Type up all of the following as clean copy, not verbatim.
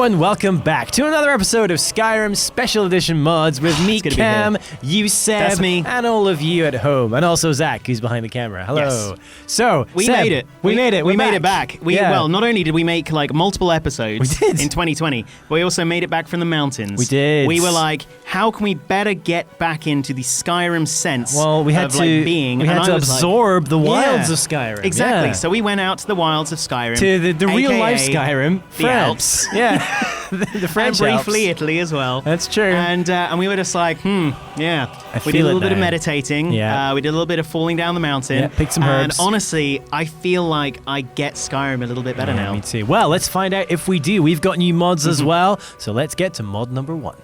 Hello and welcome back to another episode of Skyrim Special Edition Mods with me, Cam, you, Seb, that's me, and all of you at home, and also Zach, who's behind the camera. Hello. Yes. So we Seb, made it. We made it. We made it back. Well, not only did we make like multiple episodes in 2020, but we also made it back from the mountains. We did. We were like, how can we better get back into the Skyrim sense? Well, we had of, to like, being. We had to absorb the wilds of Skyrim. Exactly. Yeah. So we went out to the wilds of Skyrim, to the real life Skyrim, the Alps. Yeah. The French and briefly Alps. Italy as well. That's true. And we were just like, we did a little bit of meditating. Yeah. We did a little bit of falling down the mountain. Yeah, picked some herbs. And honestly, I feel like I get Skyrim a little bit better now. Me too. Well, let's find out if we do. We've got new mods as well, so let's get to mod number 1.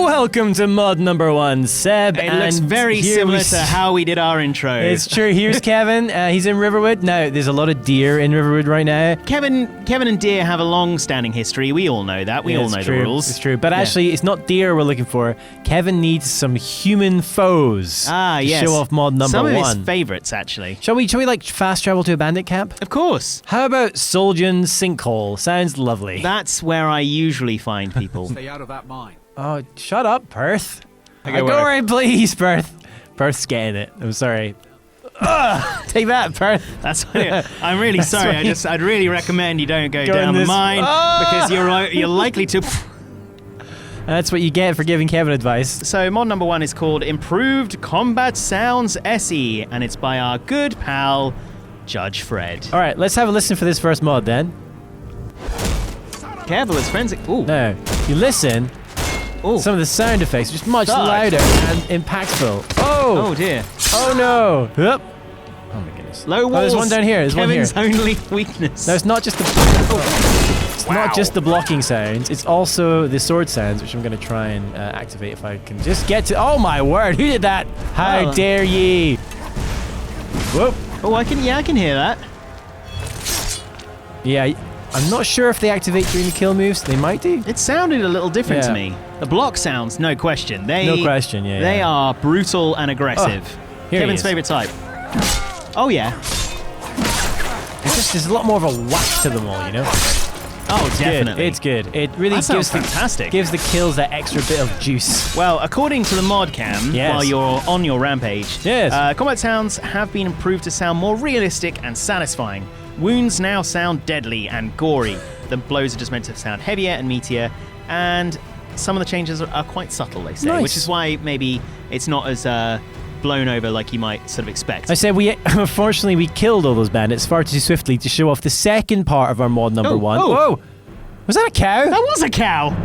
Welcome to mod number 1, Seb. It looks very similar to how we did our intro. It's true. Here's Kevin. He's in Riverwood. Now, there's a lot of deer in Riverwood right now. Kevin and deer have a long-standing history. We all know that. We all know the rules. It's true. But actually, it's not deer we're looking for. Kevin needs some human foes to show off mod number 1. Some of his favorites, actually. Shall we like fast travel to a bandit camp? Of course. How about Soljan Sinkhole? Sounds lovely. That's where I usually find people. Stay out of that mine. Oh, shut up, Perth. Go away, please, Perth. Perth's getting it. I'm sorry. Take that, Perth. That's I'm really sorry. I'd really recommend you don't go down the mine because you're likely to. That's what you get for giving Kevin advice. So mod number 1 is called Improved Combat Sounds SE, and it's by our good pal Judgefredd. All right, let's have a listen for this first mod then. Careful, it's forensic. Ooh. No, you listen. Ooh. Some of the sound effects are just much louder and impactful. Oh dear. Oh no. Oop. Oh my goodness. Low walls. Oh, there's one down here. There's Kevin's one here. only weakness. No, it's not just the. It's not just the blocking sounds. It's also the sword sounds, which I'm going to try and activate if I can just get to. Oh my word! Who did that? How dare ye? Whoop. Oh, I can hear that. Yeah. I'm not sure if they activate during the kill moves. They might do. It sounded a little different to me. The block sounds, no question. No question, yeah. They are brutal and aggressive. Kevin's favorite type. Oh, yeah. There's a lot more of a whack to them all, you know? Oh, definitely. It's good. It really gives the kills that extra bit of juice. Well, according to the mod cam, while you're on your rampage, combat sounds have been improved to sound more realistic and satisfying. Wounds now sound deadly and gory. The blows are just meant to sound heavier and meatier, and some of the changes are quite subtle, they say, which is why maybe it's not as blown over like you might sort of expect. I said unfortunately we killed all those bandits far too swiftly to show off the second part of our mod number 1. Whoa! Was that a cow? That was a cow!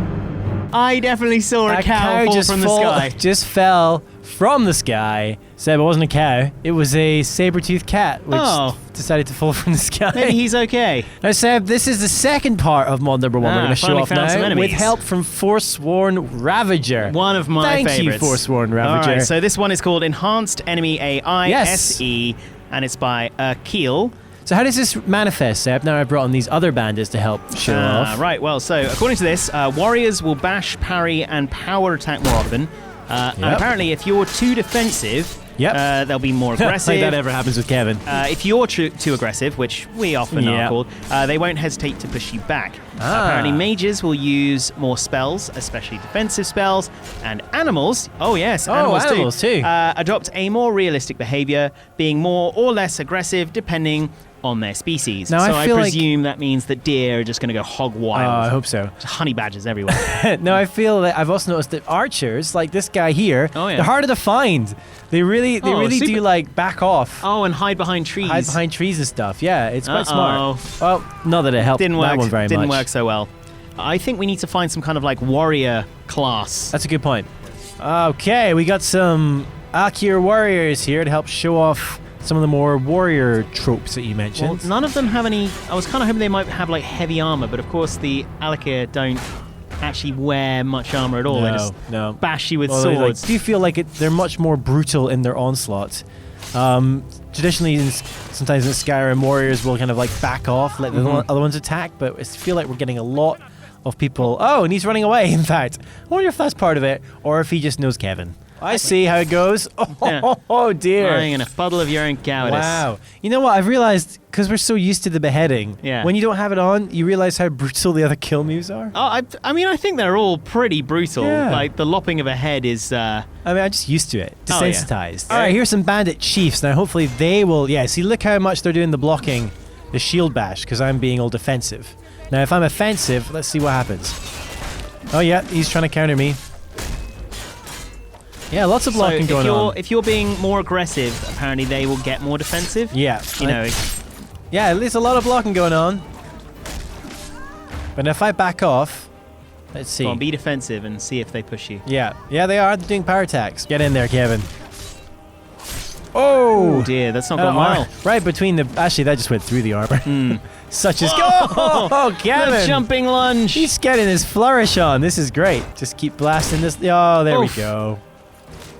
I definitely saw a cow fall from the sky. Just fell from the sky. Seb, it wasn't a cow. It was a saber-toothed cat which decided to fall from the sky. Maybe he's okay. Now, Seb, this is the second part of mod number 1 we're going to show off now with help from Forsworn Ravager. One of my favorites. Thank you, Forsworn Ravager. All right, so this one is called Enhanced Enemy AI SE, and it's by ByErkeil. So how does this manifest, Seb? Now I've brought on these other bandits to help show off. Right, well, so according to this, warriors will bash, parry, and power attack more often. And apparently, if you're too defensive, they'll be more aggressive. Like that ever happens with Kevin. If you're too aggressive, which we often are called, they won't hesitate to push you back. Apparently, mages will use more spells, especially defensive spells, and animals, animals too, adopt a more realistic behavior, being more or less aggressive depending on their species. Now, so I I presume that means that deer are just going to go hog wild. Oh, I hope so. Just honey badgers everywhere. No, I feel that I've also noticed that archers, like this guy here, they're harder to find. They really do like back off. Oh, and hide behind trees. Hide behind trees and stuff. Yeah, it's quite smart. Well, not that it helped that one very much. Didn't work so well. I think we need to find some kind of like warrior class. That's a good point. Okay, we got some Akir warriors here to help show off some of the more warrior tropes that you mentioned. Well, none of them have any. I was kind of hoping they might have like heavy armor, but of course the Alakir don't actually wear much armor at all. They just bash you with swords. Do you feel like they're much more brutal in their onslaught? Traditionally, sometimes in Skyrim, warriors will kind of like back off, let the other ones attack, but I feel like we're getting a lot of people. Oh, and he's running away, in fact. I wonder if that's part of it, or if he just knows Kevin. I see how it goes. Oh dear. Lying in a puddle of your own cowardice. Wow. You know what? I've realized, because we're so used to the beheading, when you don't have it on, you realize how brutal the other kill moves are. Oh, I mean, I think they're all pretty brutal. Yeah. Like, the lopping of a head is... I mean, I'm just used to it. Desensitized. All right, here's some bandit chiefs. Now, hopefully they will... Yeah, see, look how much they're doing the blocking, the shield bash, because I'm being all defensive. Now, if I'm offensive, let's see what happens. Oh, yeah, he's trying to counter me. Yeah, lots of blocking going on. If you're being more aggressive, apparently they will get more defensive. Yeah. You know. Yeah, there's a lot of blocking going on. But if I back off, let's see. Go on, be defensive and see if they push you. Yeah. Yeah, they are. They're doing power attacks. Get in there, Kevin. Oh dear, that's not going well. Right between the... Actually, that just went through the armor. Such as... Oh, Kevin! The jumping lunge! He's getting his flourish on. This is great. Just keep blasting this... Oh, there we go.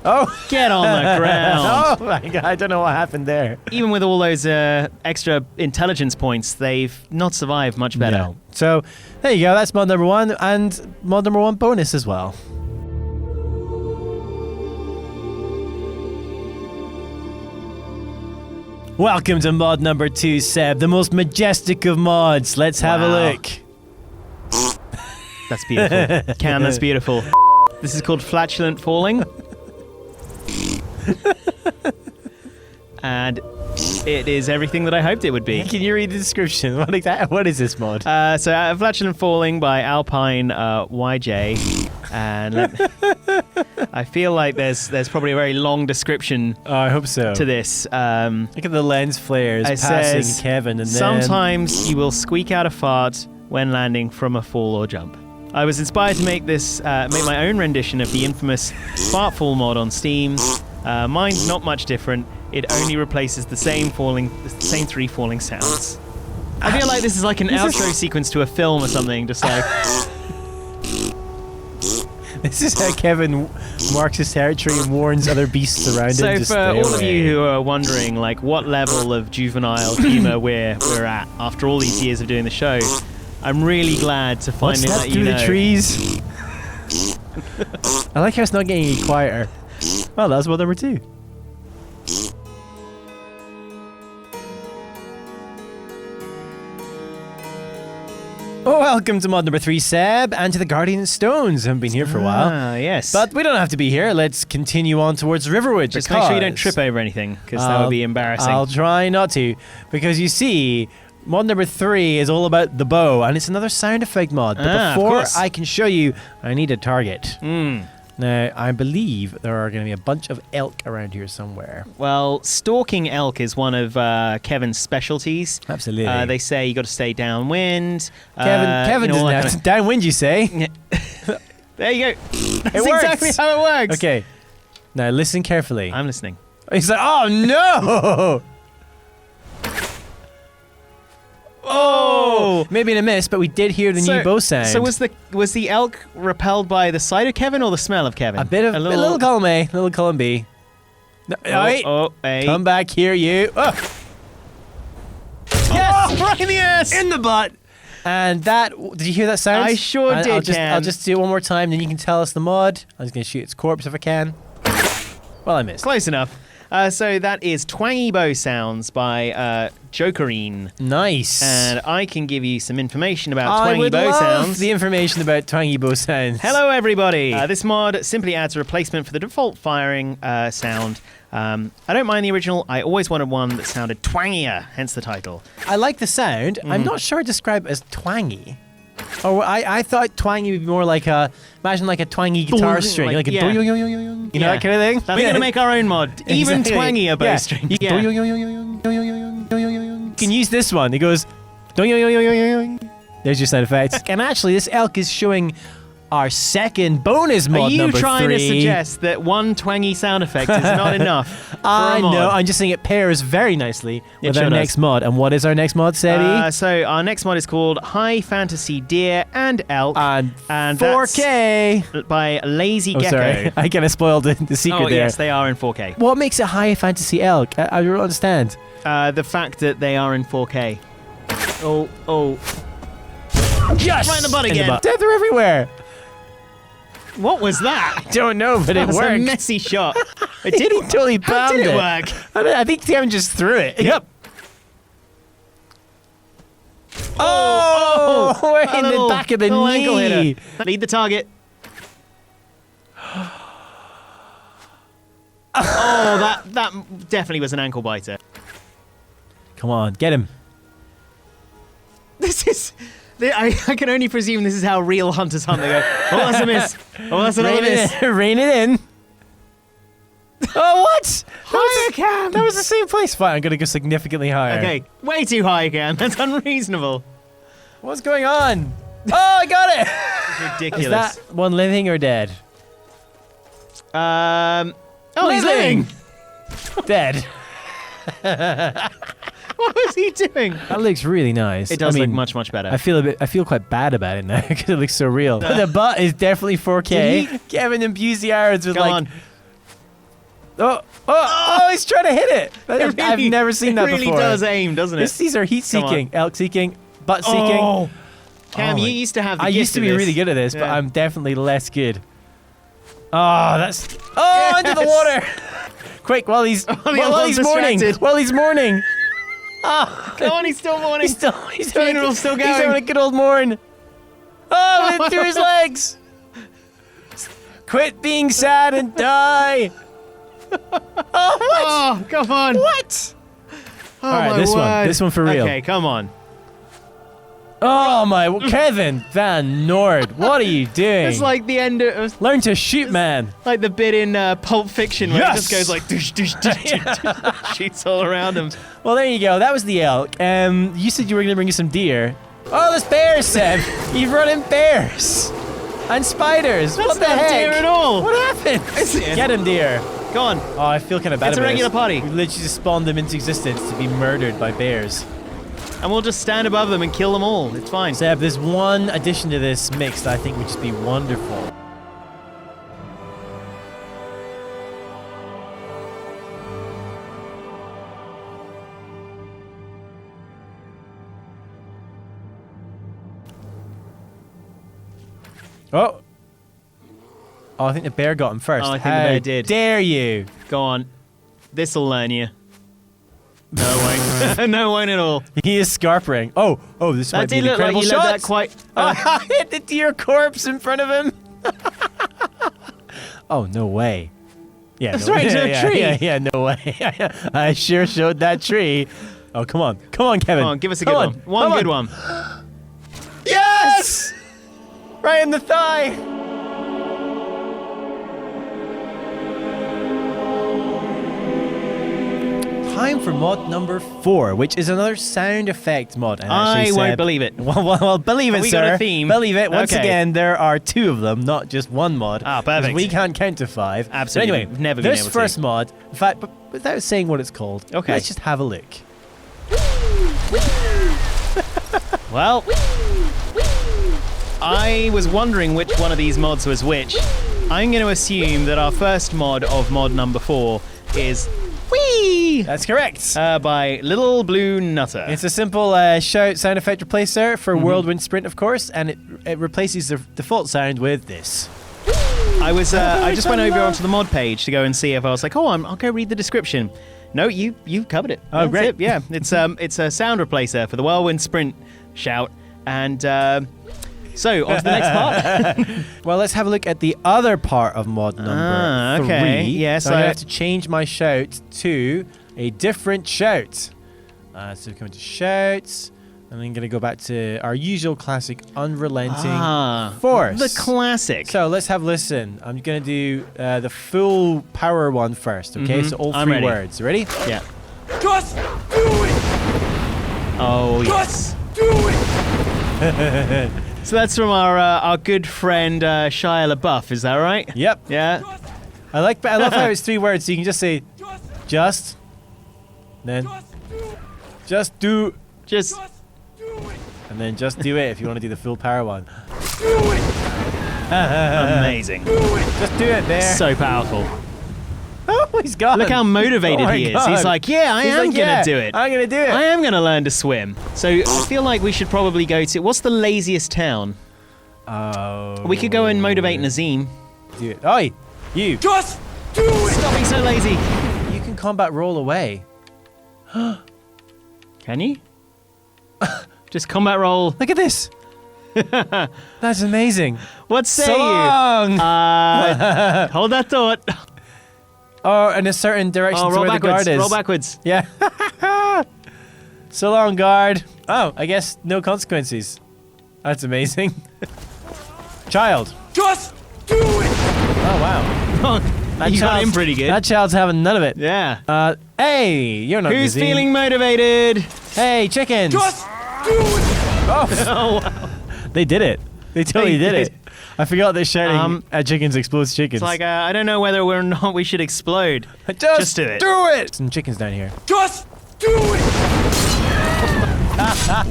Oh, get on the ground. Oh my god, I don't know what happened there. Even with all those extra intelligence points, they've not survived much better. No. So, there you go. That's mod number 1, and mod number 1 bonus as well. Welcome to mod number 2, Seb, the most majestic of mods. Let's have a look. That's beautiful. Cam, that's beautiful. This is called Flatulent Falling. And it is everything that I hoped it would be. Can you read the description? What is this mod? So Flatulent Falling by AlpineYJ. And I feel like there's probably a very long description. Oh, I hope so. To this. Look at the lens flares passing says, Kevin, and then sometimes you will squeak out a fart when landing from a fall or jump. I was inspired to make my own rendition of the infamous Fartfall mod on Steam. Mine's not much different. It only replaces the same 3 falling sounds. I feel like this is like an outro sequence to a film or something, just like... This is how Kevin marks his territory and warns other beasts around him. So for all of you who are wondering, like, what level of juvenile humor we're at after all these years of doing the show, I'm really glad to finally let you know. Through the trees? I like how it's not getting any quieter. Well, that was mod number 2. Oh, welcome to mod number 3, Seb, and to the Guardian Stones. I haven't been here for a while. Ah, yes. But we don't have to be here. Let's continue on towards Riverwood. Just make sure you don't trip over anything, because that would be embarrassing. I'll try not to, because you see... Mod number 3 is all about the bow, and it's another sound effect mod. But before I can show you, I need a target. Now, I believe there are going to be a bunch of elk around here somewhere. Well, stalking elk is one of Kevin's specialties. Absolutely. They say you got to stay downwind. Kevin doesn't have to. Downwind, you say? There you go. That's exactly how it works. Okay. Now, listen carefully. I'm listening. He's like, oh, no! Oh, maybe in a miss, but we did hear the new bow sound. So was the elk repelled by the sight of Kevin or the smell of Kevin? A little column A, a little column B. No, hey. Come back here, you. Oh. Yes, right in the ass, in the butt. And that, did you hear that sound? I sure did. I'll just do it one more time, then you can tell us the mod. I'm just gonna shoot its corpse if I can. Well, I missed. Close enough. So that is Twangy Bow Sounds by Jokerine. Nice. And I can give you some information about Twangy Bow Sounds. I would love the information about Twangy Bow Sounds. Hello, everybody. This mod simply adds a replacement for the default firing sound. I don't mind the original. I always wanted one that sounded twangier, hence the title. I like the sound. I'm not sure I'd describe it as twangy. Oh, I thought twangy would be more like imagine like a twangy guitar string, like a you know, that kind of thing. We're gonna make our own mod, even twangier bow string. You can use this one. It goes. There's your sound effect. And actually, this elk is showing our second bonus mod. Are you number trying 3. to suggest that one twangy sound effect is not enough? I know. I'm just saying it pairs very nicely with our next mod. And what is our next mod, Sebby? So our next mod is called High Fantasy Deer and Elk. And 4K. By lazygecko. Oh, sorry. I kind of spoiled the secret there. Yes, they are in 4K. What makes it High Fantasy Elk? I don't understand. The fact that they are in 4K. Oh. Yes! Right in the butt again. They're everywhere. What was that? I don't know, but it That was worked. a messy shot. It did He totally How bombed did it it. work? I think Kevin just threw it. Yep. Oh, right in the back of the ankle knee. hitter. Lead the target. Oh, that definitely was an ankle biter. Come on, get him. This is... I can only presume this is how real hunters hunt. They go, oh, that's a miss. Oh, that's another miss. Rein it in. Oh, what? Higher, Cam. That was the same place. Fine, I'm going to go significantly higher. Okay, way too high, Cam. That's unreasonable. What's going on? Oh, I got it. It's ridiculous. Is that one living or dead? Oh, he's living. Dead. What was he doing? That looks really nice. It does look much, much better. I feel quite bad about it now because it looks so real. But the butt is definitely 4K. Kevin imbues the irons with Go on. Oh, he's trying to hit it. I've never seen that before. It really does aim, doesn't it? These are heat seeking, elk seeking, butt seeking. Oh. Cam, you used to have the I gift used to of be this. really good at this, but Yeah. I'm definitely less good. Oh, that's... Oh, under the water. Quick, while he's mourning. distracted. While he's mourning. Oh, Come on, he's still mourning. He's Funeral's still He's going. having a good old mourn. Oh, it through his legs. Quit being sad and die. Oh, what? Oh, come on. What? Oh, All right, my this word. one for real. Okay, come on. Oh my, Kevin Van Noord, what are you doing? It's like the end of... Learn to shoot, man. Like the bit in Pulp Fiction where Yes! it just goes like... Doosh, doosh, doosh, doosh, shoots all around him. Well, there you go. That was the elk. You said you were going to bring us some deer. Oh, there's bears, Seb. You've run in bears. And spiders. That's what the not heck? deer at all. What happened? Get him, deer. Go on. Oh, I feel kind of bad It's a about regular this. party. We've literally just spawned them into existence to be murdered by bears. And we'll just stand above them and kill them all. It's fine. Seb, there's one addition to this mix that I think would just be wonderful. Oh. Oh, I think the bear got him first. Oh, I think How the bear did. dare you? Go on. This'll learn you. No, it won't. No, it won't at all. He is scarpering. Oh, this might That be did an look like incredible you shot. led that quite... I hit the deer corpse in front of him. Oh, no way. Yeah, That's no right way. into a tree. Yeah, no way. I sure showed that tree. Oh, come on, Kevin. Come on, give us a good one. One good one. Yes! Right in the thigh. Time for mod number 4, which is another sound effect mod. And I actually, won't Seb- believe it. Well, believe it, We sir. got a theme. Believe it. Once Okay. again, there are 2 of them, not just one mod. Ah, 'cause perfect. We can't count to 5. Absolutely. But anyway, We've never been this able to. first mod, in fact, but without saying what it's called, Okay. let's just have a look. Well, I was wondering which one of these mods was which. I'm going to assume that our first mod of mod number 4 is Weeee That's correct. by lilbluenutta. It's a simple shout sound effect replacer for Whirlwind Sprint, of course, and it replaces the default sound with this. I just went over onto the mod page to go and see if I was like, I'll go read the description. No, you covered it. Oh, That's great. it, yeah, it's a sound replacer for the Whirlwind Sprint shout, and so on to the next part. Well, let's have a look at the other part of mod number 3. okay. Yes, so I have to change my shout to a different shout. So we come to shouts, and then going to go back to our usual classic unrelenting force. The classic. So let's have a listen. I'm going to do the full power one first, okay? So all 3 I'm ready. words. Ready? Yeah. Just do it! Oh, yes. Just do it! So that's from our good friend Shia LaBeouf, is that right? Yep. Yeah. I love how it's 3 words, so you can just say just, then Just do just do, Just Just do it! and then just do it if you want to do the full power one. Do it! amazing. Do it! Just do it there. So powerful. Oh, he's gone. Look how motivated Oh my he is. God. He's like, yeah, I He's am like, going to yeah, do it. I'm going to do it. I am going to learn to swim. So I feel like we should probably go to... What's the laziest town? Oh. We could go and motivate Nazim. do it. Oi! You! Just do it! Stop being so lazy. You can combat roll away. Can you? Just combat roll. Look at this! That's amazing. What say So long! you? Hold that thought. Oh, in a certain direction to roll where the backwards. guard is. Roll backwards. Yeah. So long, guard. Oh, I guess no consequences. That's amazing. Child. Just do it! Oh, wow. You got him pretty good. That child's having none of it. Yeah. Hey, you're not Who's busy. feeling motivated? Hey, chickens. Just do it! Oh, Oh, wow. they did it. They totally They did it. I forgot that shouting at chickens explodes chickens. It's like, I don't know whether or not we should explode. Just do it. Do it. Some chickens down here. Just do it!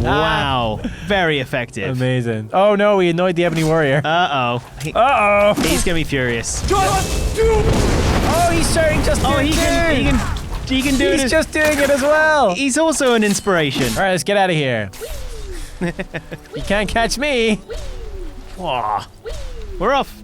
Wow. Very effective. Amazing. Oh no, we annoyed the ebony warrior. Uh-oh. Uh-oh. He's going to be furious. Just do it! Oh, he's shouting just Oh, he can do it. He's just doing it as well. He's also an inspiration. All right, let's get out of here. You can't catch me. Wah. We're off.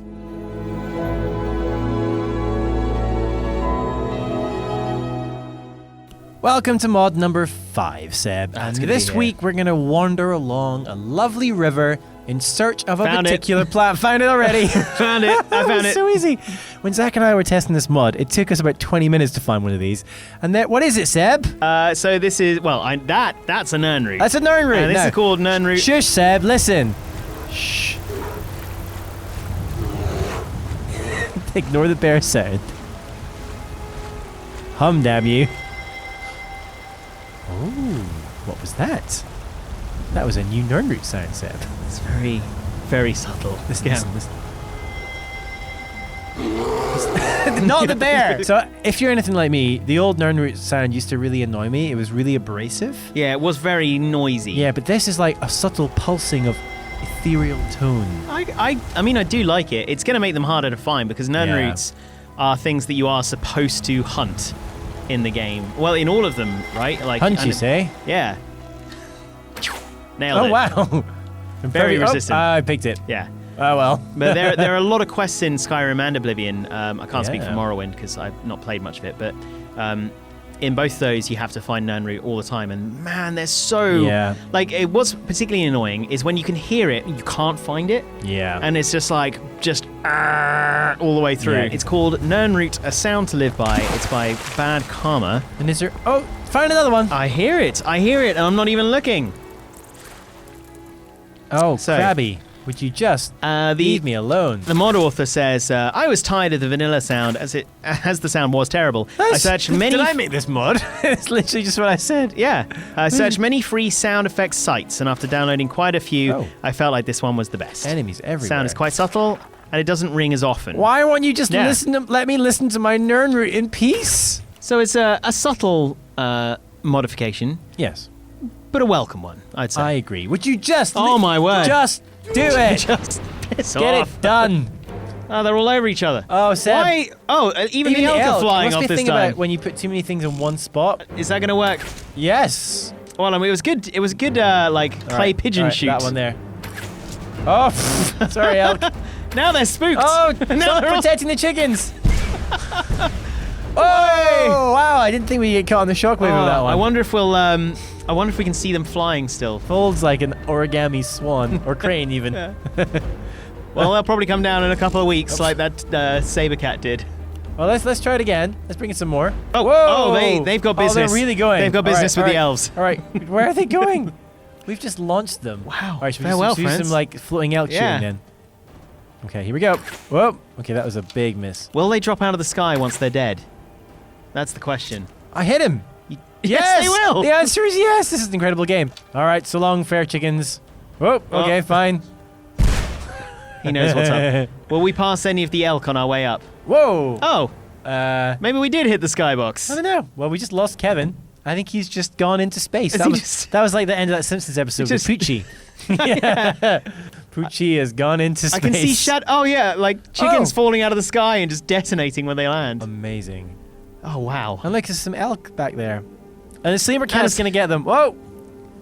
Welcome to mod number 5, Seb. That's And gonna this be here. week we're going to wander along a lovely river in search of a Found it. particular plant. Found it already. Found it. I That found was it. so easy. When Zach and I were testing this mod, it took us about 20 minutes to find one of these. And then, what is it, Seb? So this is, well, that's a Nirnroot. That's a Nirnroot. This No. is called Nirnroot. Shush, Seb. Listen. Shh. Ignore the bear sound. Hum, damn you. Oh, what was that? That was a new Nirnroot sound, Seb. It's very, very subtle. Listen, Yeah. listen. Not the bear! So, if you're anything like me, the old Nirnroot sound used to really annoy me. It was really abrasive. Yeah, it was very noisy. Yeah, but this is like a subtle pulsing of ethereal tone. I mean, I do like it. It's going to make them harder to find because Nirnroots are things that you are supposed to hunt in the game. Well, in all of them, right? Like Hunt, you say? Yeah. Nailed Oh, it. wow. Very resistant. I picked it. Yeah. Oh, well. But there are a lot of quests in Skyrim and Oblivion. I can't speak for Yeah. Morrowind because I've not played much of it, but in both those you have to find Nirnroot all the time, and man, they're so like what's particularly annoying is when you can hear it, you can't find it, and it's just like all the way through. Yeah. It's called Nirnroot, A Sound to Live By. It's by Bad Karma. And is there... Oh, found another one. I hear it, and I'm not even looking. Oh, So- Krabby. Would you just leave me alone? The mod author says, I was tired of the vanilla sound as the sound was terrible. I searched many... Did I make this mod? It's literally just what I said. Yeah. I searched many free sound effects sites, and after downloading quite a few, I felt like this one was the best. Enemies everywhere. Sound is quite subtle, and it doesn't ring as often. Why won't you just Yeah. let me listen to my Nirnroot in peace? So it's a subtle modification, Yes. but a welcome one, I'd say. I agree. Would you just... Oh, my word. Just do it. Just piss Get off. it done. Oh, they're all over each other. Oh, Seb. Why? Oh, even the elk are flying must off be a this thing time. about when you put too many things in one spot. Is that going to work? Yes. Well, I mean, it was good. It was a good, clay pigeon shoot. That one there. Oh, sorry, elk. Now they're spooked. Oh, now stop they're all... protecting the chickens. Oh, wow. I didn't think we'd get caught on the shockwave of that one. I wonder if we'll. I wonder if we can see them flying still. Folds like an origami swan or crane, even. Well, they'll probably come down in a couple of weeks, like that saber cat did. Well, let's try it again. Let's bring in some more. Oh, Whoa! they've got business. Oh, they're really going. They've got business with the elves. All right, where are they going? We've just launched them. Wow. All right, should we Farewell, do friends. some like floating elk Yeah. shooting then? Okay, here we go. Whoa. Okay, that was a big miss. Will they drop out of the sky once they're dead? That's the question. I hit him. Yes, they will. The answer is yes. This is an incredible game. All right, so long, fair chickens. Whoa. Okay, fine. He knows what's up. Will we pass any of the elk on our way up? Whoa. Oh, maybe we did hit the skybox. I don't know. Well, we just lost Kevin. I think he's just gone into space. Is That he was, just- that was like the end of that Simpsons episode with Poochie. Yeah. Poochie has gone into space. I can see Oh yeah, like chickens Oh. falling out of the sky and just detonating when they land. Amazing. Oh wow. And look, there's some elk back there. And the saber cat Yes. is going to get them. Whoa.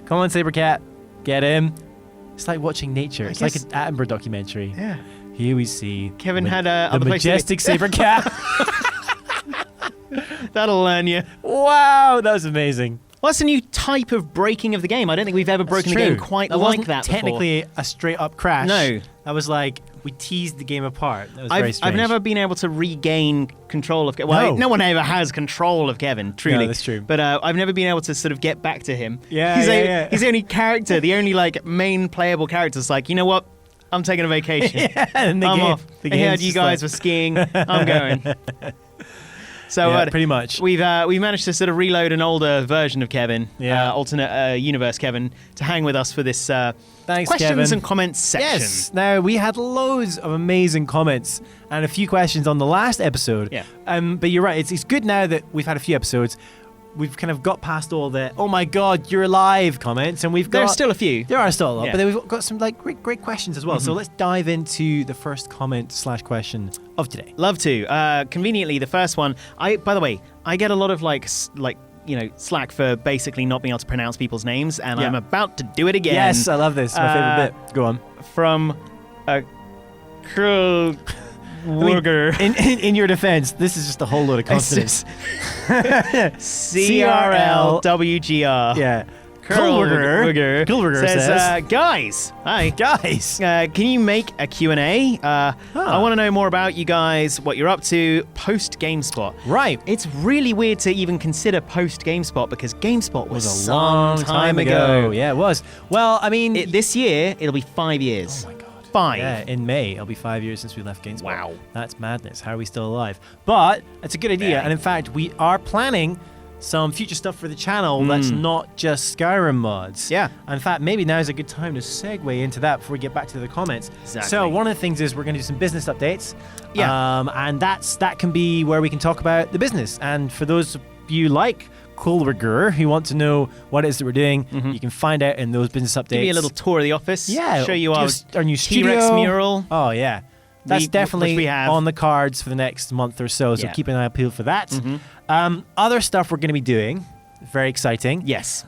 Come on, saber cat. Get him. It's like watching nature. It's like guess- an Attenborough documentary. Yeah. Here we see Kevin had the other places. majestic saber cat. That'll learn you. Wow, that was amazing. Well, that's a new type of breaking of the game. I don't think we've ever broken the game quite like that before. Technically a straight up crash. No. That was like, we teased the game apart. That was very strange. I've never been able to regain control of Kevin. Well, no one ever has control of Kevin, truly. No, that's true. But I've never been able to sort of get back to him. Yeah, He's the only character, the only like main playable character is like, you know what? I'm taking a vacation. And I'm off. I heard you guys were skiing. I'm going. So pretty much. We've managed to sort of reload an older version of Kevin, Yeah. alternate universe Kevin, to hang with us for this Thanks, questions Kevin. and comments section. Yes. Now, we had loads of amazing comments and a few questions on the last episode. Yeah. But you're right. It's good now that we've had a few episodes. We've kind of got past all the, oh my God, you're alive comments. And we've got... There's still a few. There are still a lot. Yeah. But then we've got some like great questions as well. So let's dive into the first comment / question of today. Love to. Conveniently, the first one. By the way, I get a lot of slack for basically not being able to pronounce people's names, and I'm about to do it again. Yes, I love this. My favorite bit. Go on. From a curl. In your defense, this is just a whole load of consonants. CRLWGR. Yeah. Kulberger says, guys. Hi. Guys. Can you make a Q&A? I want to know more about you guys, what you're up to post-GameSpot. Right. It's really weird to even consider post-GameSpot because GameSpot was a long time ago. Yeah, it was. Well, I mean... this year, it'll be 5 years. Oh, my God. 5. Yeah, in May. It'll be 5 years since we left GameSpot. Wow. That's madness. How are we still alive? But it's a good idea. Yeah. And in fact, we are planning some future stuff for the channel that's not just Skyrim mods. Yeah. In fact, maybe now is a good time to segue into that before we get back to the comments. Exactly. So one of the things is we're going to do some business updates. Yeah. And that can be where we can talk about the business. And for those of you like Kulberger who want to know what it is that we're doing, you can find out in those business updates. Give you a little tour of the office. Yeah. Show you our new studio. T-Rex mural. Oh, yeah. That's definitely we have. on the cards for the next month or so, so Yeah. keep an eye peeled for that. Other stuff we're going to be doing, very exciting. Yes.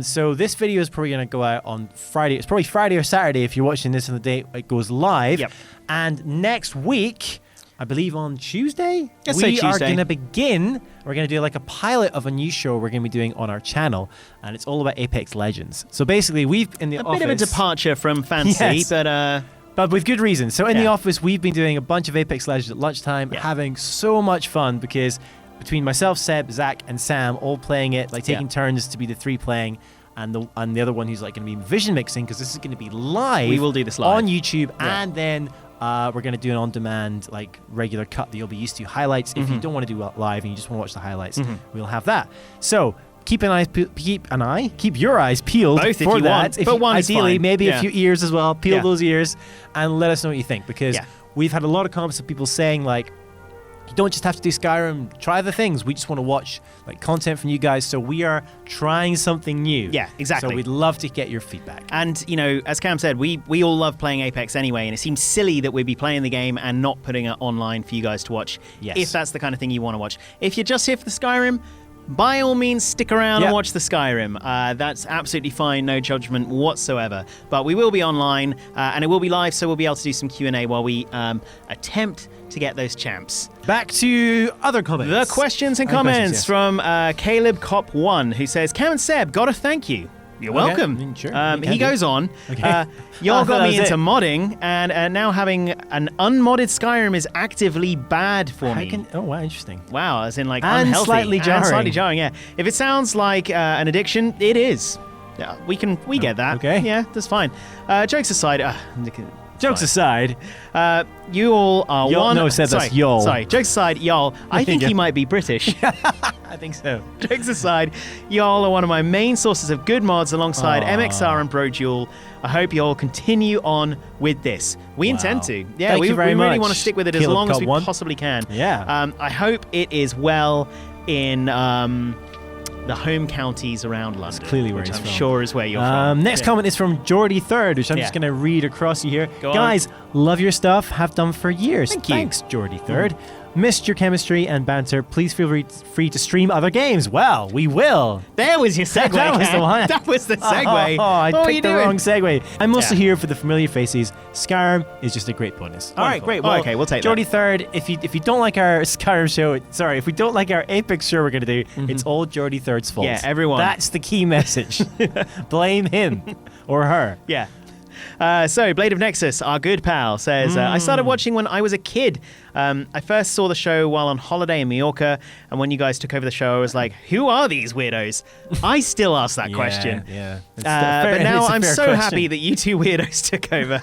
So this video is probably going to go out on Friday. It's probably Friday or Saturday if you're watching this on the date it goes live. Yep. And next week, I believe on Tuesday, Let's say we are Tuesday. going to begin. We're going to do like a pilot of a new show we're going to be doing on our channel, and it's all about Apex Legends. So basically, we've in the office... bit of a departure from fancy, Yes. but with good reason. So in the office, we've been doing a bunch of Apex Legends at lunchtime, having so much fun because between myself, Seb, Zach, and Sam all playing it, like taking turns to be the three playing, and the other one who's like going to be vision mixing because this is going to be live. We will do this live on YouTube, and then we're going to do an on-demand, like regular cut that you'll be used to. Highlights. If you don't want to do live and you just want to watch the highlights, we'll have that. So keep your eyes peeled Both if for you that. want, but one is ideally, fine. maybe Yeah. a few ears as well. Peel Yeah. those ears and let us know what you think, because we've had a lot of comments of people saying like, you don't just have to do Skyrim, try other things. We just want to watch like content from you guys, so we are trying something new. Yeah, exactly. So we'd love to get your feedback. And, you know, as Cam said, we all love playing Apex anyway, and it seems silly that we'd be playing the game and not putting it online for you guys to watch, if that's the kind of thing you want to watch. If you're just here for the Skyrim, by all means, stick around and watch the Skyrim. That's absolutely fine, no judgment whatsoever. But we will be online, and it will be live, so we'll be able to do some Q&A while we attempt to get those champs. Back to other comments. The questions and comments from Caleb Cop 1, who says, CamANdSeb, gotta thank you. You're welcome. Sure, he goes on. Y'all got me into modding, and now having an unmodded Skyrim is actively bad for me. Oh, wow, interesting. Wow, as in like And unhealthy. slightly jarring. And slightly jarring, yeah. If it sounds like an addiction, it is. Yeah, we get that. Okay. Yeah, that's fine. Jokes aside, you all are y'all, no, said that's y'all. Sorry, jokes aside, y'all. I think he might be British. I think so. Jokes aside, y'all are one of my main sources of good mods alongside MXR and BroDuel. I hope y'all continue on with this. We intend to. Yeah, Thank we you very really much, want to stick with it as Caleb long as we Cop1. possibly can. Yeah. I hope it is well in the home counties around London. That's clearly where which he's I'm from. sure is where you're from. Next comment is from Geordie Third, which I'm just going to read across you here. Go Guys, Love your stuff. Have done for years. Thank you. Thanks, Geordie Third. Missed your chemistry and banter. Please feel free to stream other games. Well, we will. There was your segue. That was the one. That was the segue. Oh, I what picked the wrong segue. I'm also here for the familiar faces. Skyrim is just a great bonus. All right, great. Well, okay, we'll take Geordie that. Third, if you don't like our Skyrim show, if we don't like our Apex show we're going to do, it's all Geordie Third's fault. Yeah, everyone. That's the key message. Blame him or her. Yeah. So, Blade of Nexus, our good pal, says, I started watching when I was a kid. I first saw the show while on holiday in Mallorca, and when you guys took over the show, I was like, who are these weirdos? I still ask that question. Yeah. But now I'm so happy that you two weirdos took over.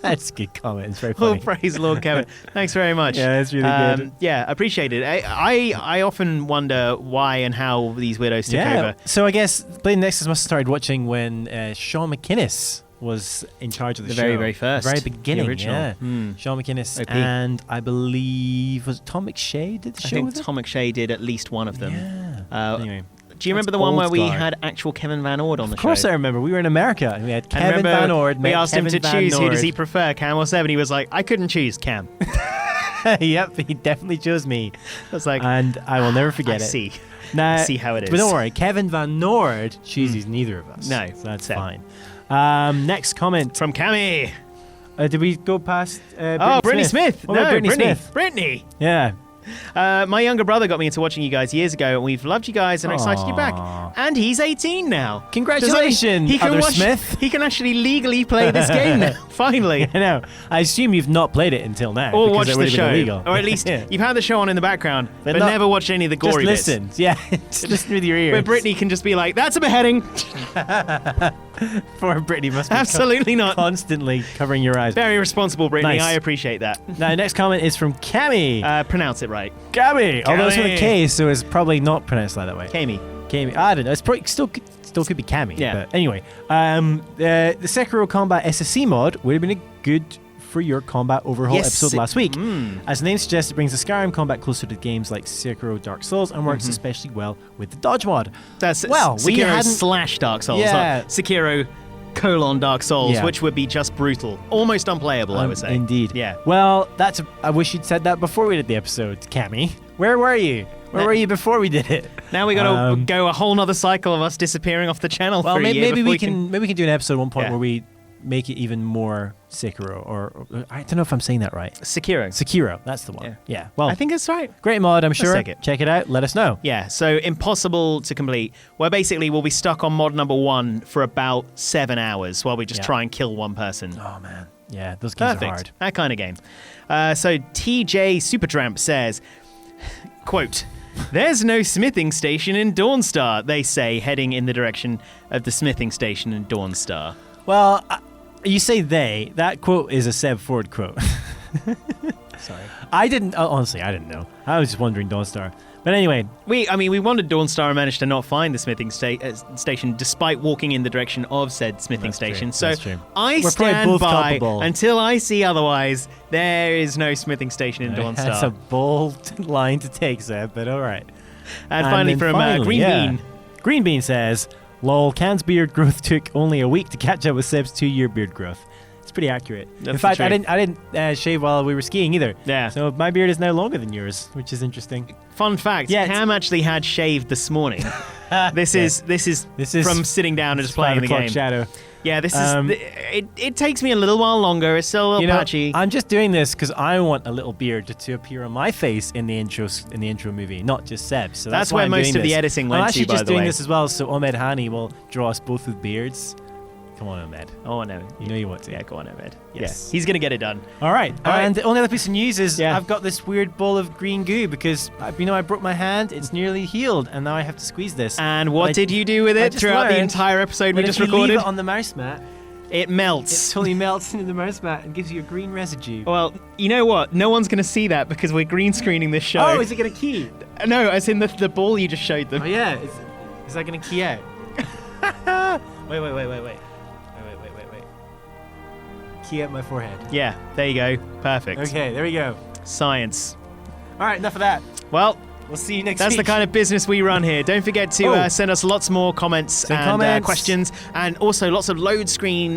That's a good comment. It's very funny. Oh, praise Lord Kevin. Thanks very much. Yeah, that's really good. Yeah, appreciate it. I often wonder why and how these weirdos took over. So I guess Blade of Nexus must have started watching when Sean McInnes was in charge of the show. Very first. The very beginning, the original. yeah. Sean McInnes OP. and I believe, was it Tom McShay did the show I think with it? Tom McShay did at least one of them. Yeah. Anyway. Do you remember the one where we had actual Kevin Van Ord on the show? Of course I remember. We were in America and we had Kevin Van Ord. We asked him to Van choose who Ord. does he prefer, Cam or Seb, and he was like, I couldn't choose Cam. Yep, he definitely chose me. I was like, and I will never forget it. See. Now, I see how it is. But don't worry, Kevin Van Nord chooses neither of us. No, so that's Seb. fine. Next comment. From Cammy. Did we go past Brittany Smith. What about Brittany Smith? Brittany. Yeah. My younger brother got me into watching you guys years ago, and we've loved you guys and are excited you're back. And he's 18 now. Congratulations, he can Other Smith. He can actually legally play this game now, finally. I know. I assume you've not played it until now. Or because watched it the would have been show. illegal. Or at least you've had the show on in the background, but not- never watched any of the gory Just bits. listen. Yeah, just listen with your ears. Where Brittany can just be like, that's a beheading. Poor Brittany must be Absolutely not. constantly covering your eyes. Very responsible, Brittany. Nice. I appreciate that. Now, next comment is from Cammy. Pronounce it right. Cammy. Although it's with a Cammy. K, so it's probably not pronounced like that way. Cammy. Cammy. I don't know. It's probably still could be Cammy. Yeah. But anyway, the Sekiro Combat SSC mod would have been a good for your combat overhaul episode last week. As the name suggests, it brings the Skyrim combat closer to games like Sekiro Dark Souls and works especially well with the dodge mod. That's Sekiro / Dark Souls. Yeah. Not Sekiro : Dark Souls, Yeah. which would be just brutal. Almost unplayable, I would say. Indeed. Yeah. Well, I wish you'd said that before we did the episode, Cammy. Where were you? Where were you before we did it? Now we got to go a whole nother cycle of us disappearing off the channel Well, for a year maybe before we can do an episode at one point Yeah. where we make it even more Sekiro, or I don't know if I'm saying that right. Sekiro. That's the one. Yeah. Yeah. Well, I think it's right. great mod, I'm sure. take it. Check it out. Let us know. Yeah, so impossible to complete. Where basically we'll be stuck on mod number 1 for about 7 hours while we just try and kill one person. Oh man. Yeah, those games Perfect. are hard. That kind of game. So TJ Supertramp says, quote, "There's no smithing station in Dawnstar," they say, heading in the direction of the smithing station in Dawnstar. Well, you say they. That quote is a Seb Ford quote. Sorry. Honestly, I didn't know. I was just wondering Dawnstar. But anyway. We wanted Dawnstar and managed to not find the smithing station despite walking in the direction of said smithing That's station. true. So That's true. I We're probably stand both by culpable. until I see otherwise. There is no smithing station in Dawnstar. That's a bold line to take, Seb, but all right. And finally then from Green Bean. Green Bean says, "Lol, Can's beard growth took only a week to catch up with Seb's 2-year beard growth." It's pretty accurate. That's In fact, the I truth. didn't shave while we were skiing either. Yeah. So my beard is now longer than yours, which is interesting. Fun fact, Yeah, Cam actually had shaved this morning. This is from sitting down and just playing the 5 o'clock game. shadow. Yeah, this is it takes me a little while longer. It's still a little patchy. I'm just doing this because I want a little beard to appear on my face in the intro movie, not just Seb's. So that's why where I'm most doing of the this. editing I'm went actually to, by just the doing way. this as well, so Ahmed Hani will draw us both with beards. Come on, Ahmed. Oh no, You know you want to. yeah, go on, Ahmed. Yes. Yeah, he's gonna get it done. All right. All right. And the only other piece of news is Yeah. I've got this weird bowl of green goo because I broke my hand. It's nearly healed, and now I have to squeeze this. And what did you do with I it just throughout the learned entire episode we But just if you recorded? leave it on the mouse mat, It it melts. totally melts into the mouse mat and gives you a green residue. Well, you know what? No one's gonna see that because we're green screening this show. Oh, is it gonna key? No, as in the ball you just showed them. Oh yeah. Is that gonna key out? Wait. Key out my forehead. Yeah, there you go. Perfect. Okay, there we go. Science. All right, enough of that. Well, We'll see you next That's week. the kind of business we run here. Don't forget to send us lots more comments and questions, and also lots of load screen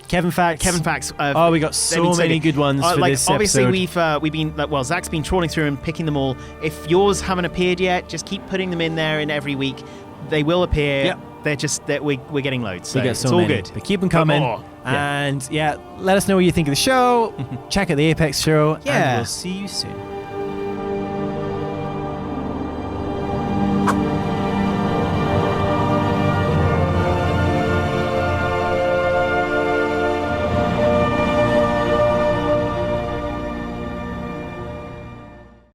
Kevin facts. Oh, we got so many good ones for this obviously episode. we've been Zach's been trawling through and picking them all. If yours haven't appeared yet, just keep putting them in there, and every week they will appear. Yep. They're just that we're getting loads. So we get so it's all many, good. but keep them coming. And let us know what you think of the show. Check out the Apex show. Yeah. And we'll see you soon.